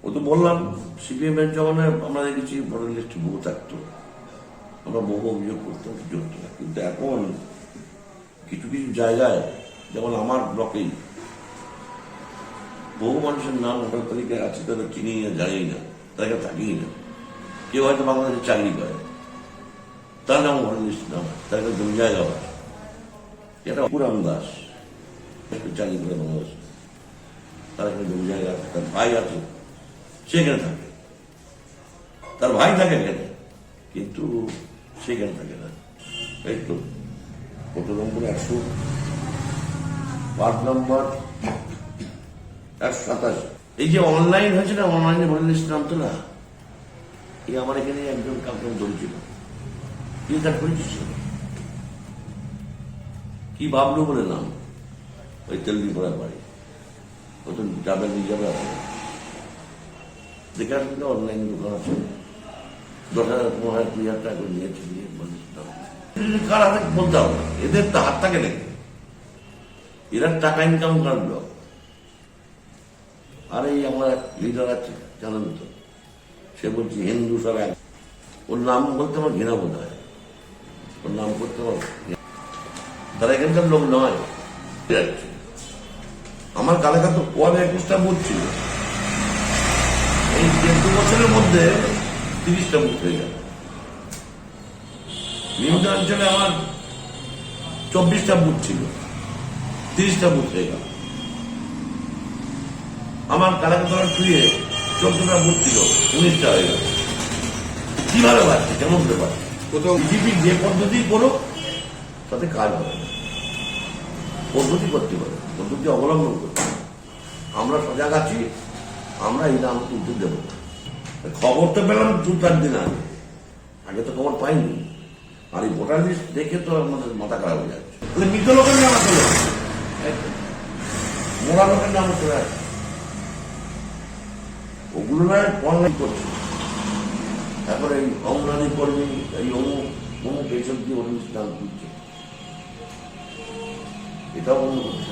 ও তো বললাম সিপিএম এর জমানায় আমরা দেখেছি ভোটার লিস্টে বহু থাকতো, আমরা বহু অভিযোগ করতাম, কিছু হতো না। কিন্তু এখন কিছু কিছু জায়গায়, যেমন আমার ব্লকেই বহু মানুষের নাম ভোটার তালিকায় আছে, তারা চিনি না, জানি না, তাদের থাকেই না। কেউ হয়তো বাংলাদেশে চাকরি করে, তার নাম ভোটার লিস্টে নাম, তার কাছে জমি জায়গা হয়। এটা পুরান দাস চাকরি করে বাংলাদেশে, তার এখানে জমি জায়গা আছে, তার ভাই আছে, সেখানে থাকে, তার ভাই থাকে এখানে, কিন্তু সেখানে থাকে না। এই তো কত নম্বর 100 নম্বর 127। এই যে অনলাইন হয়েছে না, অনলাইনে ভোটার লিস্ট নামতো না, এই আমার এখানে একজন কাউকে ধরেছিল, তিনি তার পরিচিত ছিল, কি ভাবলো বলে নাম, ওই তেলদি পড়ার বাড়ি, ও তো যাবে নিয়ে যাবে আসলে দেখে আসলে অনলাইন দোকান আছে, 10,000 15,000 20,000 টাকা করে নিয়েছে, নিয়ে কার হাতে বলতে হবে না, এদের তো হাত থাকে নাকি, এরা টাকা ইনকাম করলো। আর এই আমার এক লিডার আছে জানেন তো, সে বলছে হিন্দু সব এক, ওর নাম বলতে আমার ঘৃণা বোধ হয়, ওর নাম করতে আমার, তারা এখানকার লোক নয়। আমার কালেকা তো 21টা বুথ ছিল, এই 2 বছরের মধ্যে 30টা বুথ হয়ে গেল। বিভিন্ন অঞ্চলে আমার 24টা বুথ ছিল, 30টা বুথ হয়ে গেল। আমার কালাকাতলা ছুঁয়ে 14টা বুথ ছিল, 19টা হয়ে গেল। কিভাবে পাচ্ছে, কেমন করে পাচ্ছে? কোথাও বিজেপি যে পদ্ধতি করো তাতে কাজ হবে না, পদ্ধতি করতে পারে, পদ্ধতি অবলম্বন করতে হবে। আমরা সজাগ আছি, আমরা এই নাম তুলতে দেবো না। খবর তো পেলাম 2-4 দিন আগে, আগে তো খবর পাইনি। আর এই ভোটার লিস্ট দেখে তো আমাদের মাথা খারাপ হয়ে যাচ্ছে। মৃত লোকের নাম চলে আসছে, মোড়া লোকের নাম চলে আসছে, ওগুলো নয় অনলাইন করছে। এখন এই অঙ্গনারী কর্মী, এই অমুক এইসব দিয়ে ওর নাম তুলছে, এটাও বন্ধ করছে।